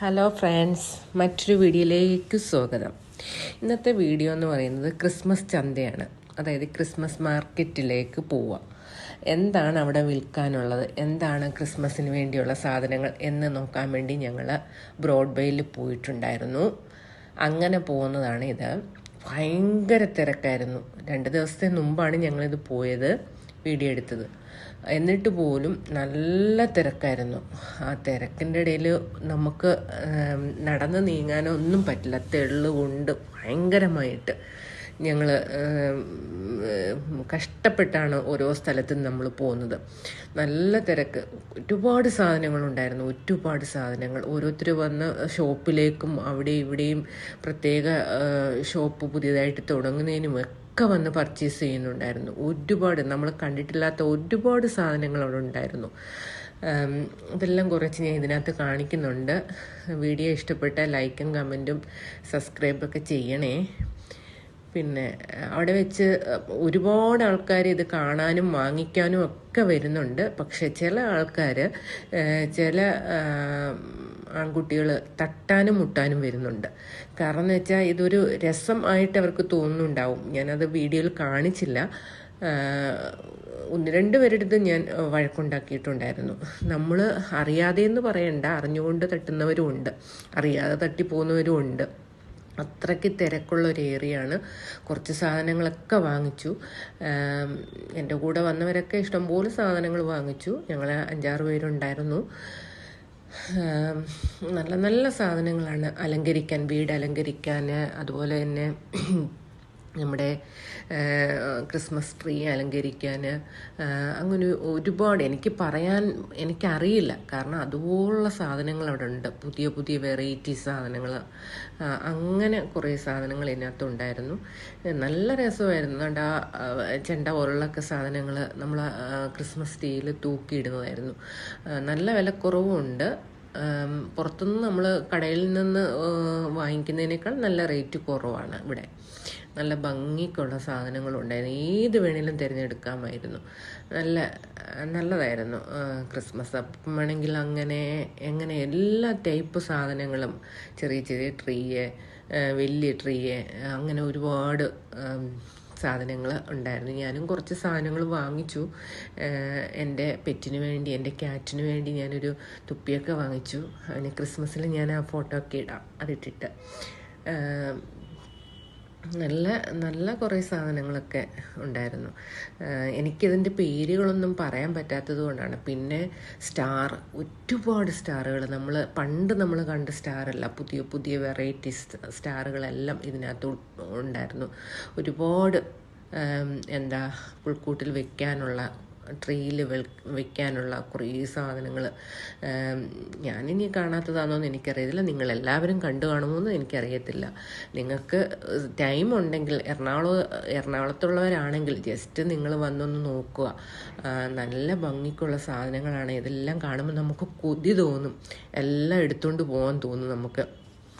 Hello friends, മറ്റൊരു വീഡിയോയിലേക്ക് സ്വാഗതം. ഇന്നത്തെ വീഡിയോ എന്ന് പറയുന്നത് ക്രിസ്മസ് ചന്തയാണ്. അതായത് ക്രിസ്മസ് മാർക്കറ്റിലേക്ക് പോവുക. എന്താണ് അവിടെ വിൽക്കാനുള്ളത്, എന്താണ് ക്രിസ്മസിന് വേണ്ടിയുള്ള സാധനങ്ങൾ എന്ന് നോക്കാൻ വേണ്ടി ഞങ്ങൾ ബ്രോഡ്വേയിൽ പോയിട്ടുണ്ടായിരുന്നു. അങ്ങനെ പോകുന്നതാണ് ഇത്. ഭയങ്കര തിരക്കായിരുന്നു. 2 ദിവസത്തെ മുമ്പാണ് ഞങ്ങളിത് പോയത്, വീഡിയോ എടുത്തത്. എന്നിട്ട് പോലും നല്ല തിരക്കായിരുന്നു. ആ തിരക്കിൻ്റെ ഇടയിൽ നമുക്ക് നടന്ന് നീങ്ങാനോ ഒന്നും പറ്റില്ല. തെള്ളുകൊണ്ട് ഭയങ്കരമായിട്ട് ഞങ്ങൾ കഷ്ടപ്പെട്ടാണ് ഓരോ സ്ഥലത്തും നമ്മൾ പോകുന്നത്. നല്ല തിരക്ക്, ഒരുപാട് സാധനങ്ങളുണ്ടായിരുന്നു, ഒരുപാട് സാധനങ്ങൾ. ഓരോരുത്തർ വന്ന് ഷോപ്പിലേക്കും അവിടെ ഇവിടെയും പ്രത്യേക ഷോപ്പ് പുതിയതായിട്ട് തുടങ്ങുന്നതിനും ഒക്കെ വന്ന് പർച്ചേസ് ചെയ്യുന്നുണ്ടായിരുന്നു. ഒരുപാട് നമ്മൾ കണ്ടിട്ടില്ലാത്ത ഒരുപാട് സാധനങ്ങൾ അവിടെ ഉണ്ടായിരുന്നു. അതെല്ലാം കുറച്ച് ഞാൻ ഇതിനകത്ത് കാണിക്കുന്നുണ്ട്. വീഡിയോ ഇഷ്ടപ്പെട്ടാൽ ലൈക്കും കമൻറ്റും സബ്സ്ക്രൈബൊക്കെ ചെയ്യണേ. പിന്നെ അവിടെ വെച്ച് ഒരുപാട് ആൾക്കാർ ഇത് കാണാനും വാങ്ങിക്കാനും ഒക്കെ വരുന്നുണ്ട്. പക്ഷെ ചില ആൾക്കാർ, ചില ആൺകുട്ടികൾ തട്ടാനും മുട്ടാനും വരുന്നുണ്ട്. കാരണം എന്ന് വെച്ചാൽ ഇതൊരു രസം ആയിട്ട് അവർക്ക് തോന്നുന്നുണ്ടാവും. ഞാനത് വീഡിയോയിൽ കാണിച്ചില്ല. 1-2 പേരെടുത്ത് ഞാൻ വഴക്കുണ്ടാക്കിയിട്ടുണ്ടായിരുന്നു. നമ്മൾ അറിയാതെയെന്ന് പറയണ്ട, അറിഞ്ഞുകൊണ്ട് തട്ടുന്നവരും ഉണ്ട്, അറിയാതെ തട്ടിപ്പോകുന്നവരും ഉണ്ട്. അത്രയ്ക്ക് തിരക്കുള്ള ഒരു ഏരിയയാണ്. കുറച്ച് സാധനങ്ങളൊക്കെ വാങ്ങിച്ചു. എൻ്റെ കൂടെ വന്നവരൊക്കെ ഇഷ്ടംപോലെ സാധനങ്ങൾ വാങ്ങിച്ചു. ഞങ്ങൾ 5-6 പേരുണ്ടായിരുന്നു. നല്ല നല്ല സാധനങ്ങളാണ് അലങ്കരിക്കാൻ, വീട് അലങ്കരിക്കാൻ, അതുപോലെ തന്നെ നമ്മുടെ ക്രിസ്മസ് ട്രീ അലങ്കരിക്കാൻ, അങ്ങനെ ഒരുപാട് എനിക്കറിയില്ല. കാരണം അതുപോലുള്ള സാധനങ്ങൾ അവിടെ ഉണ്ട്. പുതിയ പുതിയ വെറൈറ്റി സാധനങ്ങൾ, അങ്ങനെ കുറേ സാധനങ്ങൾ ഇതിനകത്തുണ്ടായിരുന്നു. നല്ല രസമായിരുന്നു. അതുകൊണ്ട് ആ ചെണ്ട പോലുള്ളൊക്കെ സാധനങ്ങൾ നമ്മൾ ക്രിസ്മസ് ട്രീയിൽ തൂക്കിയിടുന്നതായിരുന്നു. നല്ല വിലക്കുറവുമുണ്ട്. പുറത്തുനിന്ന് നമ്മൾ കടയിൽ നിന്ന് വാങ്ങിക്കുന്നതിനേക്കാൾ നല്ല റേറ്റ് കുറവാണ് ഇവിടെ. നല്ല ഭംഗിക്കുള്ള സാധനങ്ങളുണ്ടായിരുന്നു. ഏത് വേണേലും തിരഞ്ഞെടുക്കാമായിരുന്നു. നല്ലതായിരുന്നു ക്രിസ്മസ്. അപ്പം വേണമെങ്കിൽ എങ്ങനെ എല്ലാ ടൈപ്പ് സാധനങ്ങളും, ചെറിയ ചെറിയ ട്രീയെ, വലിയ ട്രീയെ, അങ്ങനെ ഒരുപാട് സാധനങ്ങൾ ഉണ്ടായിരുന്നു. ഞാനും കുറച്ച് സാധനങ്ങൾ വാങ്ങിച്ചു. എൻ്റെ പെറ്റിന് വേണ്ടി, എൻ്റെ ക്യാറ്റിന് വേണ്ടി ഞാനൊരു തുപ്പിയൊക്കെ വാങ്ങിച്ചു. അതിന് ക്രിസ്മസിൽ ഞാൻ ആ ഫോട്ടോ ഒക്കെ ഇടാം, അതിട്ടിട്ട്. നല്ല കുറേ സാധനങ്ങളൊക്കെ ഉണ്ടായിരുന്നു. എനിക്കിതിൻ്റെ പേരുകളൊന്നും പറയാൻ പറ്റാത്തത് കൊണ്ടാണ്. പിന്നെ ഒരുപാട് സ്റ്റാറുകൾ, പണ്ട് നമ്മൾ കണ്ട സ്റ്റാറല്ല, പുതിയ പുതിയ വെറൈറ്റി സ്റ്റാറുകളെല്ലാം ഇതിനകത്ത് ഉണ്ടായിരുന്നു. ഒരുപാട് പുൽക്കൂട്ടിൽ വെക്കാനുള്ള, ട്രീയിൽ വെക്കാനുള്ള കുറേ സാധനങ്ങൾ. ഞാനിനി കാണാത്തതാണോന്ന് എനിക്കറിയത്തില്ല. നിങ്ങളെല്ലാവരും കണ്ടു കാണുമോയെന്ന് എനിക്കറിയത്തില്ല. നിങ്ങൾക്ക് ടൈം ഉണ്ടെങ്കിൽ, എറണാകുളത്തുള്ളവരാണെങ്കിൽ ജസ്റ്റ് നിങ്ങൾ വന്നൊന്ന് നോക്കുക. നല്ല ഭംഗിക്കുള്ള സാധനങ്ങളാണ്. ഇതെല്ലാം കാണുമ്പോൾ നമുക്ക് കൊതി തോന്നും, എല്ലാം എടുത്തുകൊണ്ട് പോകാൻ തോന്നും നമുക്ക്.